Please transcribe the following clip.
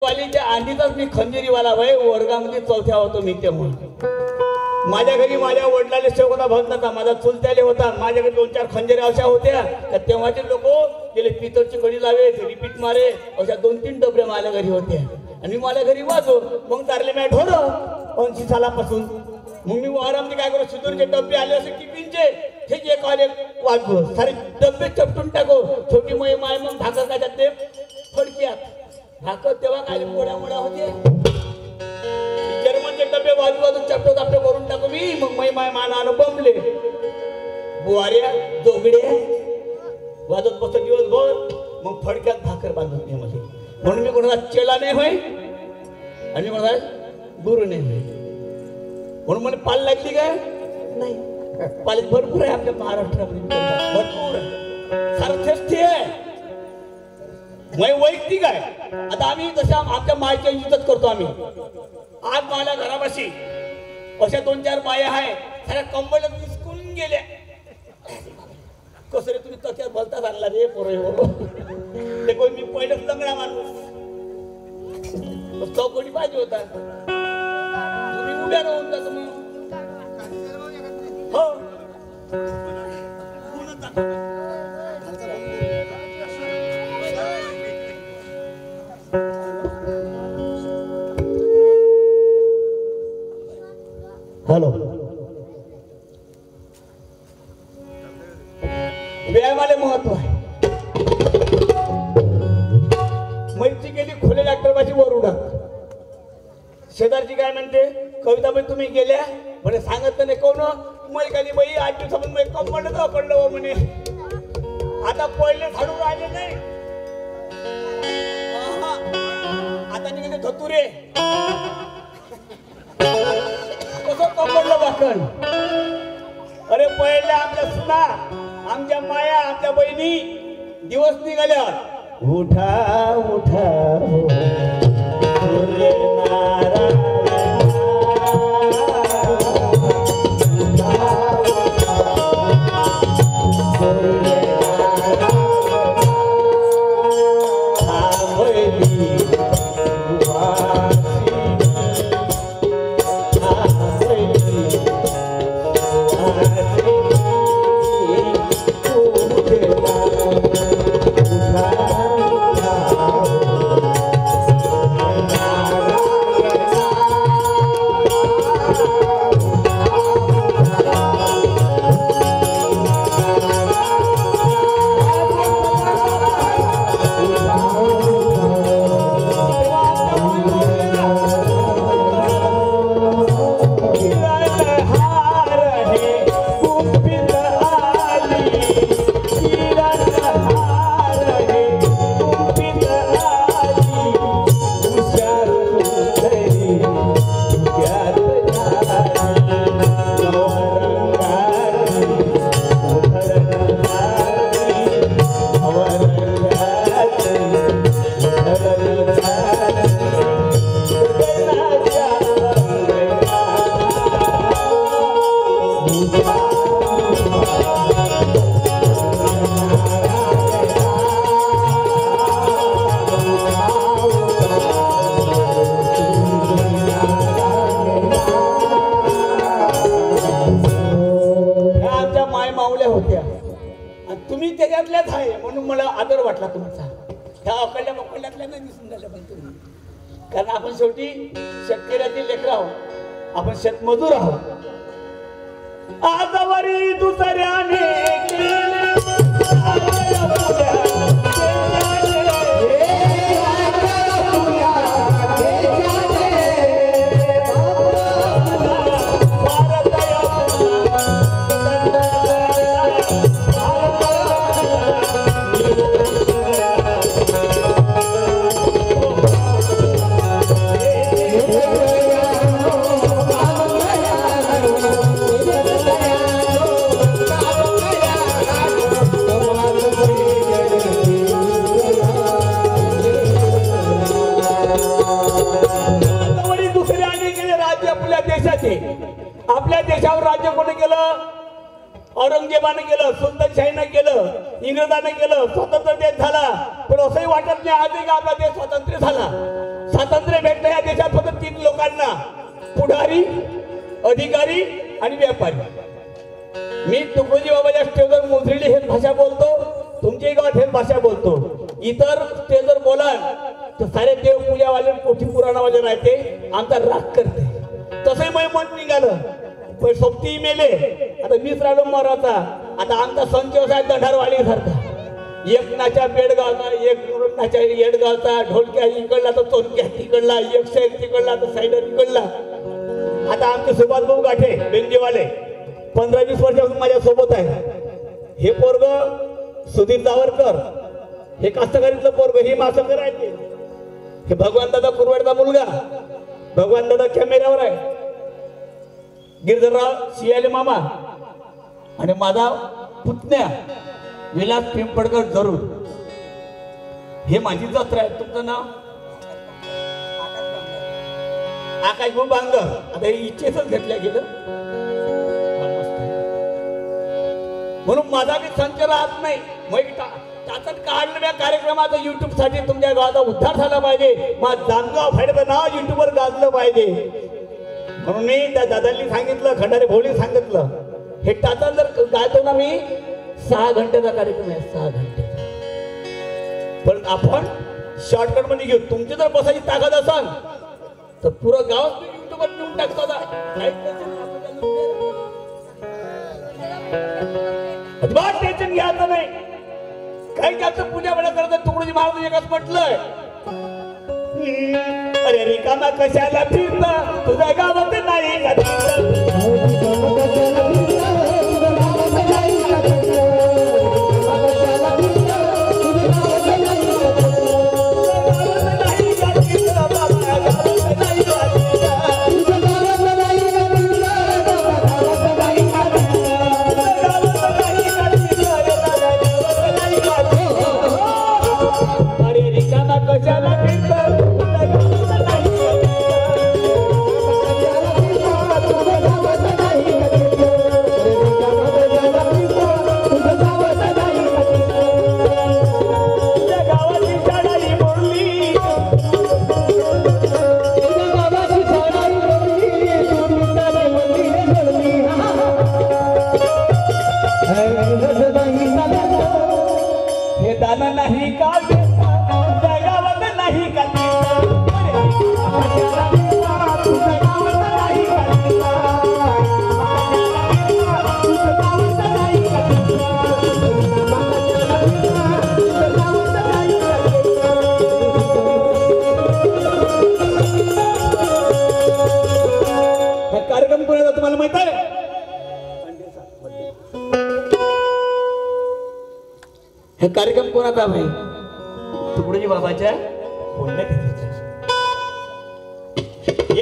वालीच्या आधीचाच मी खंजिरीवाला वय वर्गामध्ये चौथ्या होतो मी तेव्हा. माझ्या घरी माझ्या वडिलांनी शेवटा भरताचा माझा चुलत्याले होता. माझ्या घरी 2-4 खंजिरी अशा होत्या तर तेव्हाचे लोक गेले पितळची कडी लावे रिपीट मारे अशा 2-3 डबऱ्या माझ्या घरी होत्या. आणि माझ्या घरी वाजो मग तारले मॅ ढोर 80 सालापासून. मग मी वारामध्ये काय करू सिंदूरचे डबे आले असे टिफिनचे हे जे काले वाजवो सारे डबे चपटून टाको. छोटी माय मग भाकर काय ते फडक्यात भाकर तेव्हा काय मोड्या मोड्या होते. जर्मनचे डबे वाजू चपटो चापटो करून टाकू मी. मग माय मानानं बंबले बुवाऱ्या जोगड्या वाजत बसत दिवसभर. मग फडक्यात भाकर बांधत नाही मध्ये. म्हणून मी कोणाला चेला नाही होय आणि मला गुरु नाही होय. म्हणून मला पाल लागली काय नाही. पाल भरपूर आहे आपल्या महाराष्ट्रामध्ये भरपूर सारखेष्ठी आहे. वैयक्तिक आहे. आता आम्ही जशा आमच्या मायच्या इज्जत करतो आम्ही. आज माझ्या घरापाशी अशा 2-4 बाया आहे साऱ्या कंबळ दिसकून गेल्या. कसं रे तुम्ही तक्यात बोलता आणला रे पोरे हो. ते कोण मी पहिलेच लंगडा माणूस चौकडी पाहिजे होता. तुम्ही उभ्या राहून जातो मग हो. हॅलो व्यायामाला महत्व आहे. मैत्री गेली खुले डॉक्टरपाशी वर उडा. शेजारची काय म्हणते कविताबाई तुम्ही गेल्या म्हणे सांगत नाही कोण मै खाली बाई 8 दिवसापासून मै कंपंड पडलं हो म्हणे. आता पहिले झाडून राहिले नाही. आता निघाले धतुरे कसं कंपडलं बाकण. अरे पहिले आपल्या सुना आमच्या माया आमच्या बहिणी दिवस निघाल्या उठा उठा सूर्य नारायण कारण आपण शेवटी शेतकऱ्यातील लेकर आहोत. आपण शेतमजूर आहोत. आजवरी दुसऱ्याने आपल्या देशावर राज्य कोणी केलं? औरंगजेबाने केलं, सुलतानशाहीने केलं, इंग्रजाने केलं, स्वतंत्र देश झाला. पण असंही वाटत नाही आजही का आपला देश स्वतंत्र झाला. स्वातंत्र्य भेटलं या देशात फक्त 3 लोकांना, पुढारी, अधिकारी आणि व्यापारी. मी तुकडोजी बाबाच्या स्टेजवर मोजलेली हेच भाषा बोलतो, तुमच्या गावात हेच भाषा बोलतो. इतर स्टेजवर बोलाल तर सारे देवपूजावाले कोठी पुराणावाले राहते, आमचा राग करते. तसंही मग मन निघालं पण सोबती मेले. आता मीच राहिलो मराचा. आता आमचा संच असा दंडारवाडी सारखा, एक नाच्या बेडगावचा, एक नाच्या येडगावचा, ढोलक्या इकडला तर चोरक्या तिकडला, एक शेख तिकडला तर सायडर इकडला. आता आमचे सुभाष भाऊ गाठे बेंजीवाले 15-20 वर्षापासून माझ्या सोबत आहे. हे पोरग सुधीर जावरकर, हे कास्तकारीतलं पोरग, हे मासकर आहे. हे भगवान दादा कुरवाडचा मुलगा, भगवान दादा कॅमेऱ्यावर आहे. गिरधरराव सियाले मामा आणि माझा पुतण्या विलास पिंपळकर जरूर. हे माझी जत्रा आहे. तुमचं नाव आकाश भाऊ बांगर. आता हे इच्छेच घेतल्या गेलं म्हणून माझा बी संच राहत नाही. मग त्याच्यात काढलेल्या कार्यक्रमाचा युट्यूब साठी तुमच्या गावाचा उद्धार झाला पाहिजे. माझं जामगाव फायद्याचं नाव युट्यूबवर गाजलं पाहिजे म्हणून मी त्या दादांनी सांगितलं, खंडारे भाऊनी सांगितलं, हे टाचा जर गायतो ना मी 6 घंट्याचा कार्यक्रम आहे, 6 घंट्याचा. पण आपण शॉर्टकट मध्ये घेऊ. तुमची जर बसायची ताकद असाल तर पुरं गाव युट्यूबवर नेऊन टाकतो. अजिबात टेन्शन घ्यायचं नाही. काही जास्त पूजा वेळा करत तुकडोजी महाराज एकच म्हटलंय, अरे रिकामा कशाला फिरता, तुझ्या गावात नाही नाही का जगावत नाही का कार्यक्रम कोणाचा तुम्हाला माहित आहे? हे कार्यक्रम कोणाचा आहे? तुकडोजी बाबाच्या पुण्यतिथीचा.